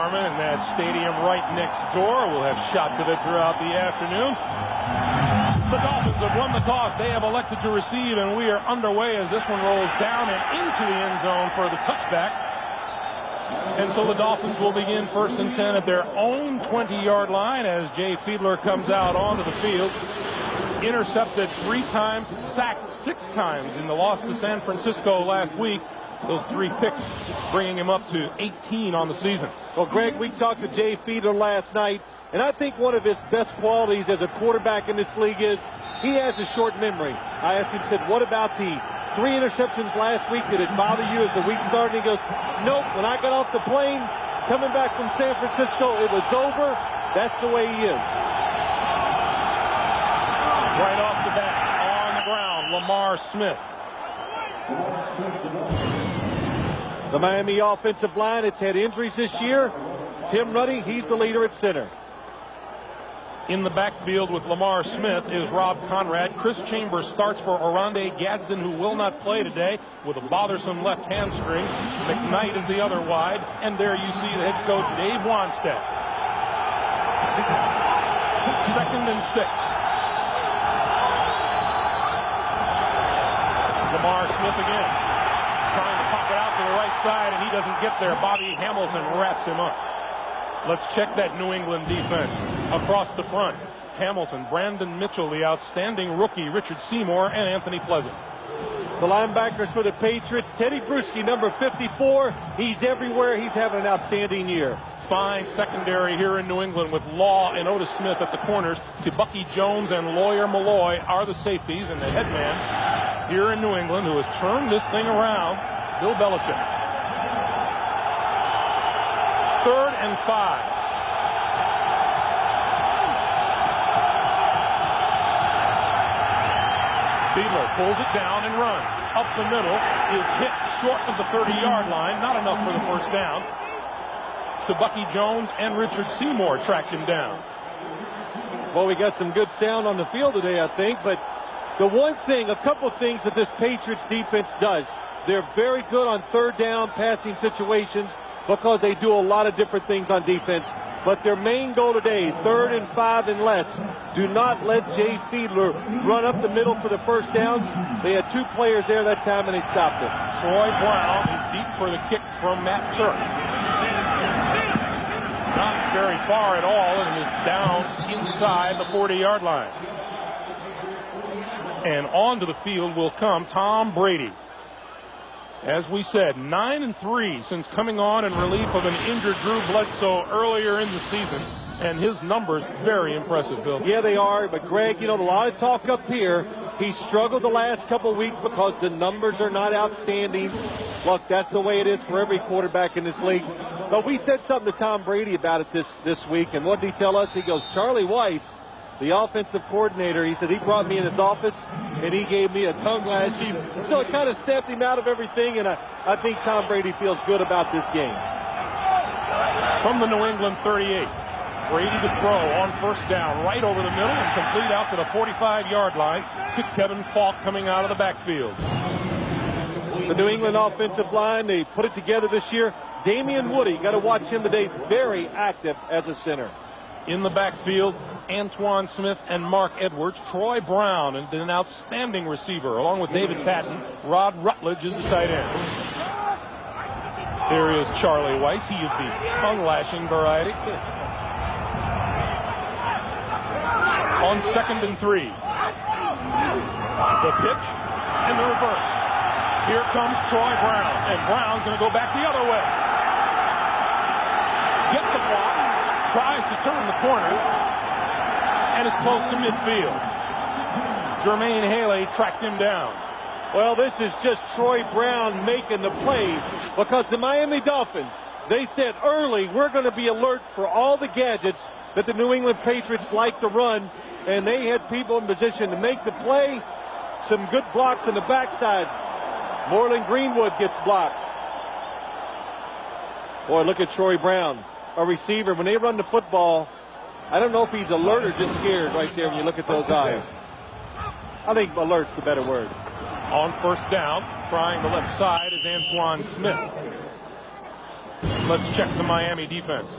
Harmon and that stadium right next door. We'll have shots of it throughout the afternoon. The Dolphins have won the toss. They have elected to receive, and we are underway as this one rolls down and into the end zone for the touchback. And so the Dolphins will begin 1st and 10 at their own 20-yard line as Jay Fiedler comes out onto the field. Intercepted 3 times, sacked 6 times in the loss to San Francisco last week. Those 3 picks bringing him up to 18 on the season. Well, Greg, we talked to Jay Fiedler last night, and I think one of his best qualities as a quarterback in this league is he has a short memory. I asked him, said, what about the 3 interceptions last week? Did it bother you as the week started? He goes, nope, when I got off the plane, coming back from San Francisco, it was over. That's the way he is. Right off the bat, on the ground, Lamar Smith. The Miami offensive line, it's had injuries this year. Tim Ruddy, he's the leader at center. In the backfield with Lamar Smith is Rob Conrad. Chris Chambers starts for Oronde Gadsden, who will not play today with a bothersome left hamstring. McKnight is the other wide. And there you see the head coach, Dave Wanstead. 2nd and 6. Lamar Smith again, trying to pop it out to the right side, and he doesn't get there. Bobby Hamilton wraps him up. Let's check that New England defense. Across the front, Hamilton, Brandon Mitchell, the outstanding rookie, Richard Seymour, and Anthony Pleasant. The linebackers for the Patriots, Teddy Bruschi, number 54. He's everywhere. He's having an outstanding year. Fine secondary here in New England with Law and Otis Smith at the corners. Bucky Jones and Lawyer Malloy are the safeties, and the head man here in New England, who has turned this thing around, Bill Belichick. 3rd and 5. Fiedler pulls it down and runs. Up the middle, is hit short of the 30-yard line. Not enough for the first down. Bucky Jones and Richard Seymour tracked him down. Well, we got some good sound on the field today, I think, but the one thing, a couple of things that this Patriots defense does, they're very good on 3rd down passing situations because they do a lot of different things on defense. But their main goal today, 3rd and 5 and less, do not let Jay Fiedler run up the middle for the first downs. They had 2 players there that time, and they stopped it. Troy Brown is deep for the kick from Matt Turk. Not very far at all, and is down inside the 40-yard line. And onto the field will come Tom Brady. As we said, 9-3 since coming on in relief of an injured Drew Bledsoe earlier in the season. And his numbers very impressive, Bill. Yeah, they are. But, Greg, you know, a lot of talk up here. He struggled the last couple of weeks because the numbers are not outstanding. Look, that's the way it is for every quarterback in this league. But we said something to Tom Brady about it this week. And what did he tell us? He goes, Charlie Weiss, the offensive coordinator, he said he brought me in his office and he gave me a tongue lashing. So it kind of snapped him out of everything. And I think Tom Brady feels good about this game. From the New England 38. Brady to throw on 1st down, right over the middle and complete out to the 45-yard line to Kevin Falk coming out of the backfield. The New England offensive line, they put it together this year. Damian Woody, got to watch him today, very active as a center. In the backfield, Antoine Smith and Mark Edwards. Troy Brown, and an outstanding receiver, along with David Patton. Rod Rutledge is the tight end. There is Charlie Weiss. He is the tongue-lashing variety. On 2nd and 3. The pitch and the reverse. Here comes Troy Brown, and Brown's going to go back the other way. Gets the block, tries to turn the corner, and is close to midfield. Jermaine Haley tracked him down. Well, this is just Troy Brown making the play because the Miami Dolphins, they said early, we're going to be alert for all the gadgets that the New England Patriots like to run, and they had people in position to make the play. Some good blocks on the backside. Moreland Greenwood gets blocked. Boy, look at Troy Brown, a receiver. When they run the football, I don't know if he's alert or just scared right there when you look at those eyes. I think alert's the better word. On 1st down, trying the left side is Antoine Smith. Let's check the Miami defense.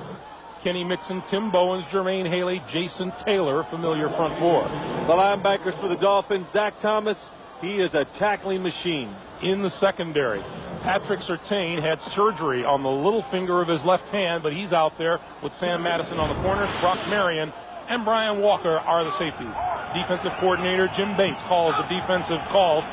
Kenny Mixon, Tim Bowens, Jermaine Haley, Jason Taylor, familiar front four. The linebackers for the Dolphins, Zach Thomas, he is a tackling machine. In the secondary, Patrick Surtain had surgery on the little finger of his left hand, but he's out there with Sam Madison on the corner. Brock Marion and Brian Walker are the safeties. Defensive coordinator Jim Bates calls the defensive call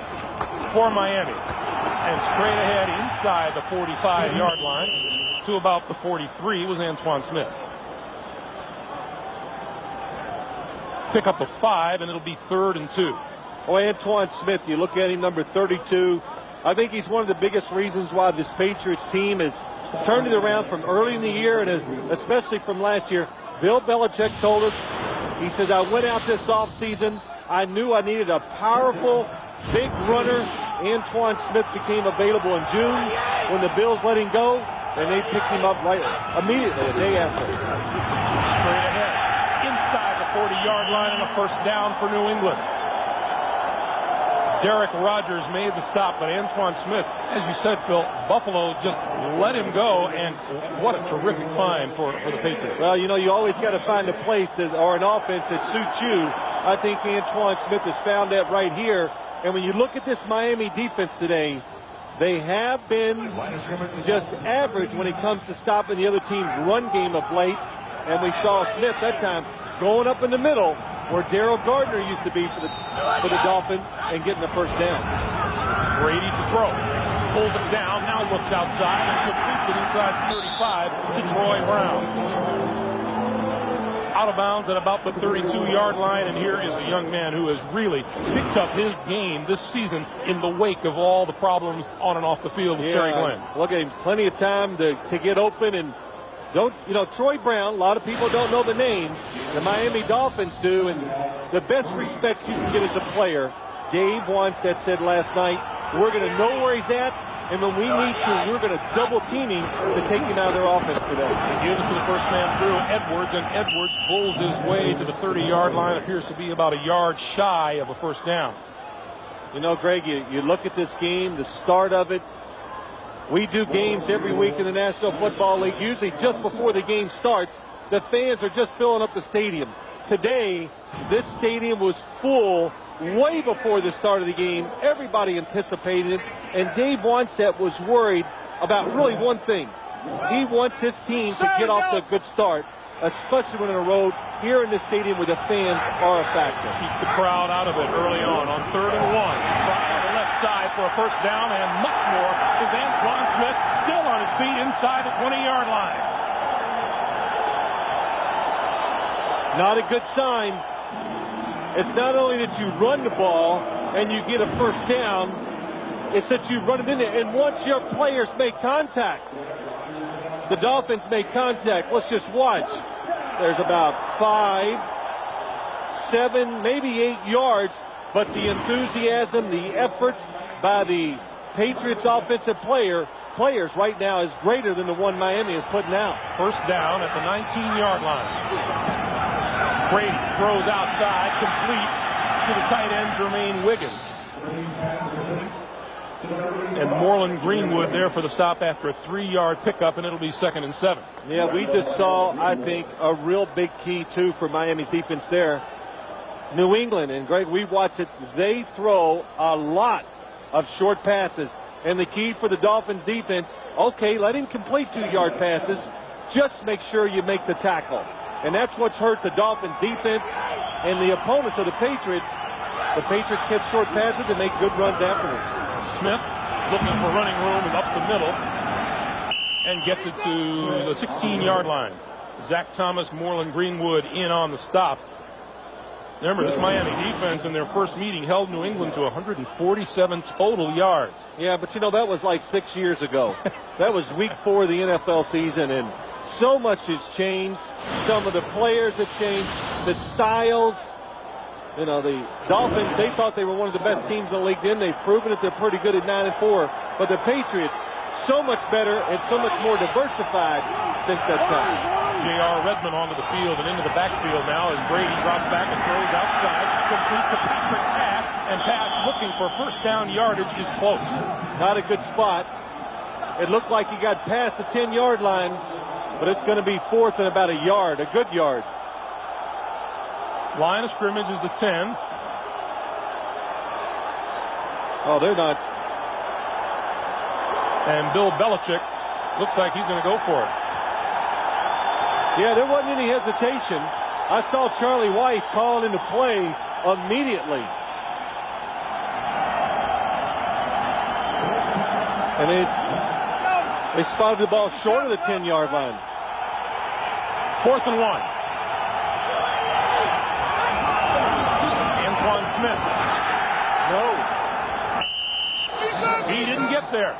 for Miami. And straight ahead inside the 45-yard line to about the 43 was Antoine Smith. Pick up a 5, and it'll be 3rd and 2. Oh, Antoine Smith, you look at him, number 32. I think he's one of the biggest reasons why this Patriots team has turned it around from early in the year, and especially from last year. Bill Belichick told us, he said, I went out this offseason, I knew I needed a powerful, big runner. Antoine Smith became available in June when the Bills let him go, and they picked him up right immediately, a day after. Straight ahead, inside the 40-yard line, and a first down for New England. Derek Rogers made the stop, but Antoine Smith, as you said, Phil, Buffalo just let him go, and what a terrific find for the Patriots. Well, you know, you always got to find a place or an offense that suits you. I think Antoine Smith has found that right here. And when you look at this Miami defense today, they have been just average when it comes to stopping the other team's run game of late. And we saw Smith that time going up in the middle where Darryl Gardner used to be for the Dolphins and getting the first down. Brady to throw. Pulls it down, now looks outside and completes it inside the 35 to Troy Brown. Out of bounds at about the 32-yard line, and here is a young man who has really picked up his game this season in the wake of all the problems on and off the field with Terry Glenn. Look at him, plenty of time to get open, and Troy Brown, a lot of people don't know the name. The Miami Dolphins do, and the best respect you can get as a player, Dave Wannstedt said last night, we're going to know where he's at, and when we need to, we're going to double team him to take him out of their offense today. He gives to the first man through, Edwards, and Edwards pulls his way to the 30-yard line. Appears to be about a yard shy of a first down. You know, Greg, you look at this game, the start of it. We do games every week in the National Football League. Usually just before the game starts, the fans are just filling up the stadium. Today, this stadium was full way before the start of the game. Everybody anticipated it, and Dave Wannstedt was worried about really one thing. He wants his team to get off to a good start, especially when on the road here in the stadium where the fans are a factor. Keep the crowd out of it early on 3rd and 1. Try on the left side for a first down, and much more is Antoine Smith still on his feet inside the 20-yard line. Not a good sign. It's not only that you run the ball and you get a first down, it's that you run it in there. And once your players make contact, the Dolphins make contact. Let's just watch. There's about 5, 7, maybe 8 yards, but the enthusiasm, the effort by the Patriots offensive players right now is greater than the one Miami is putting out. First down at the 19-yard line. Brady throws outside, complete to the tight end, Jermaine Wiggins. And Moreland Greenwood there for the stop after a 3-yard pickup, and it'll be 2nd and 7. Yeah, we just saw, I think, a real big key, too, for Miami's defense there. New England, and Greg, we watch it, they throw a lot of short passes. And the key for the Dolphins defense, okay, let him complete 2-yard passes. Just make sure you make the tackle. And that's what's hurt the Dolphins defense and the opponents of the Patriots. The Patriots catch short passes and make good runs afterwards. Smith looking for running room and up the middle and gets it to the 16-yard line. Zach Thomas, Moreland Greenwood in on the stop. Remember, this Miami defense in their first meeting held New England to 147 total yards. Yeah, but you know, that was like 6 years ago. That was week 4 of the NFL season, and so much has changed. Some of the players have changed. The styles. You know, the Dolphins, they thought they were one of the best teams in the league. Then they've proven that they're pretty good at 9-4. But the Patriots, so much better and so much more diversified since that time. J.R. Redmond onto the field and into the backfield now as Brady drops back and throws outside. Completes a Patrick pass, and pass looking for first down yardage is close. Not a good spot. It looked like he got past the 10-yard line, but it's going to be 4th and about a yard, a good yard. Line of scrimmage is the 10. Oh, they're not. And Bill Belichick looks like he's going to go for it. Yeah, there wasn't any hesitation. I saw Charlie Weiss calling into play immediately. And they spotted the ball short of the 10-yard line. 4th and 1. Antoine Smith. No. He didn't get there.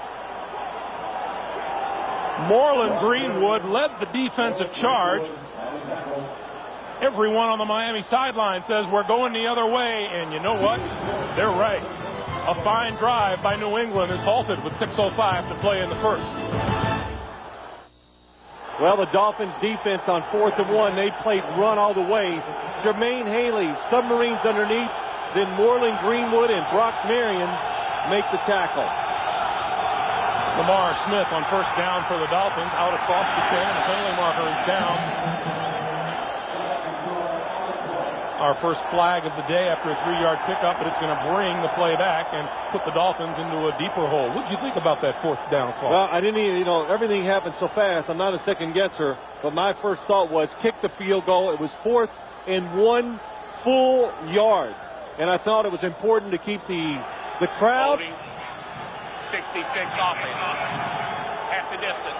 Moreland Greenwood led the defensive charge. Everyone on the Miami sideline says we're going the other way, and you know what? They're right. A fine drive by New England is halted with 6:05 to play in the first. Well, the Dolphins defense on 4th and 1, they played run all the way. Jermaine Haley, submarines underneath, then Moreland Greenwood and Brock Marion make the tackle. Lamar Smith on first down for the Dolphins, out across the 10, and the penalty marker is down. Our first flag of the day after a 3-yard pickup, but it's going to bring the play back and put the Dolphins into a deeper hole. What did you think about that 4th down call? Well, I didn't even, everything happened so fast. I'm not a second guesser, but my first thought was kick the field goal. It was 4th and 1 full yard. And I thought it was important to keep the crowd. 66 offense. Half the distance.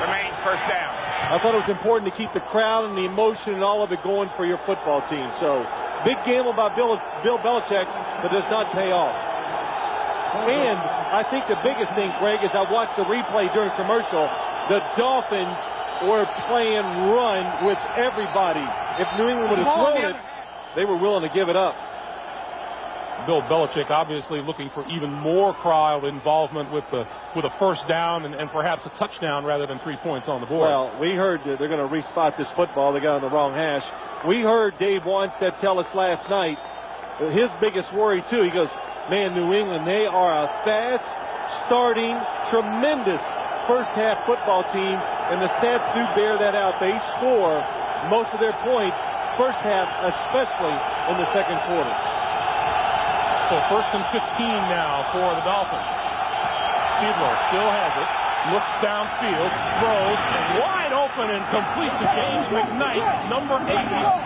Remains first down. I thought it was important to keep the crowd and the emotion and all of it going for your football team. So, big gamble by Bill Belichick, but does not pay off. And I think the biggest thing, Greg, is I watched the replay during commercial. The Dolphins were playing run with everybody. If New England would have thrown it, they were willing to give it up. Bill Belichick obviously looking for even more crowd involvement with a first down and perhaps a touchdown rather than 3 points on the board. Well, we heard that they're going to respot this football. They got on the wrong hash. We heard Dave Wanstead tell us last night his biggest worry, too. He goes, man, New England, they are a fast, starting, tremendous first-half football team, and the stats do bear that out. They score most of their points first half, especially in the second quarter. So 1st and 15 now for the Dolphins. Fiedler still has it. Looks downfield, throws, and wide open and complete to James McKnight, number 8,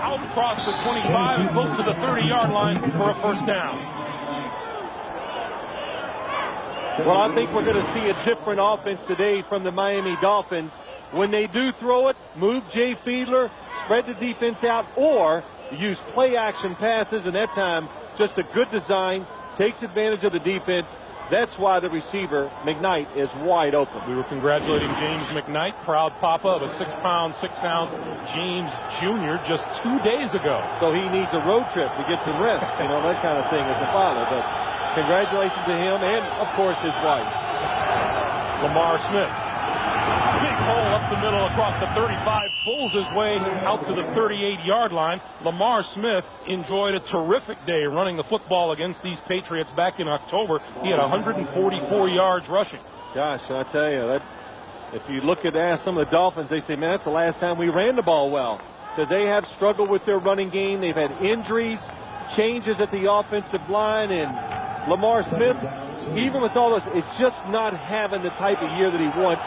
out across the 25 and close to the 30-yard line for a first down. Well, I think we're going to see a different offense today from the Miami Dolphins. When they do throw it, move Jay Fiedler, spread the defense out, or use play-action passes, and that time just a good design, takes advantage of the defense. That's why the receiver, McKnight, is wide open. We were congratulating James McKnight, proud papa of a 6-pound, 6-ounce James Jr. just 2 days ago. So he needs a road trip to get some rest, that kind of thing as a father. But congratulations to him and, of course, his wife. Lamar Smith. Big hole up the middle across the 35, pulls his way out to the 38-yard line. Lamar Smith enjoyed a terrific day running the football against these Patriots back in October. He had 144 yards rushing. Gosh, I tell you, that if you look at some of the Dolphins, they say, man, that's the last time we ran the ball well. Because they have struggled with their running game. They've had injuries, changes at the offensive line, and Lamar Smith, even with all this, is just not having the type of year that he wants.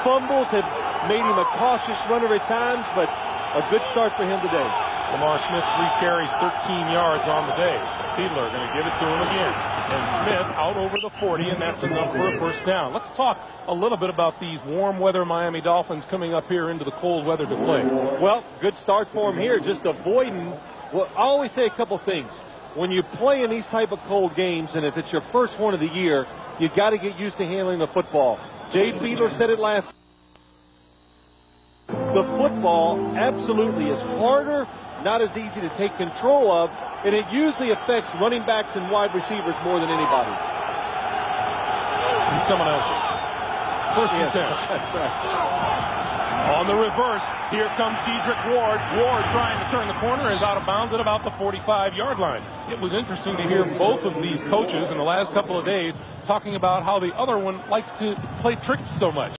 Fumbles have made him a cautious runner at times, but a good start for him today. Lamar Smith, 3 carries, 13 yards on the day. Fiedler going to give it to him again. And Smith out over the 40, and that's enough for a first down. Let's talk a little bit about these warm weather Miami Dolphins coming up here into the cold weather to play. Well, good start for him here, just avoiding. Well, I always say a couple things. When you play in these type of cold games, and if it's your first one of the year, you got to get used to handling the football. Jay Fiedler said it last. The football absolutely is harder, not as easy to take control of, and it usually affects running backs and wide receivers more than anybody. And someone else. First and 10. That's right. On the reverse, here comes Dedrick Ward. Ward trying to turn the corner is out of bounds at about the 45-yard line. It was interesting to hear both of these coaches in the last couple of days talking about how the other one likes to play tricks so much.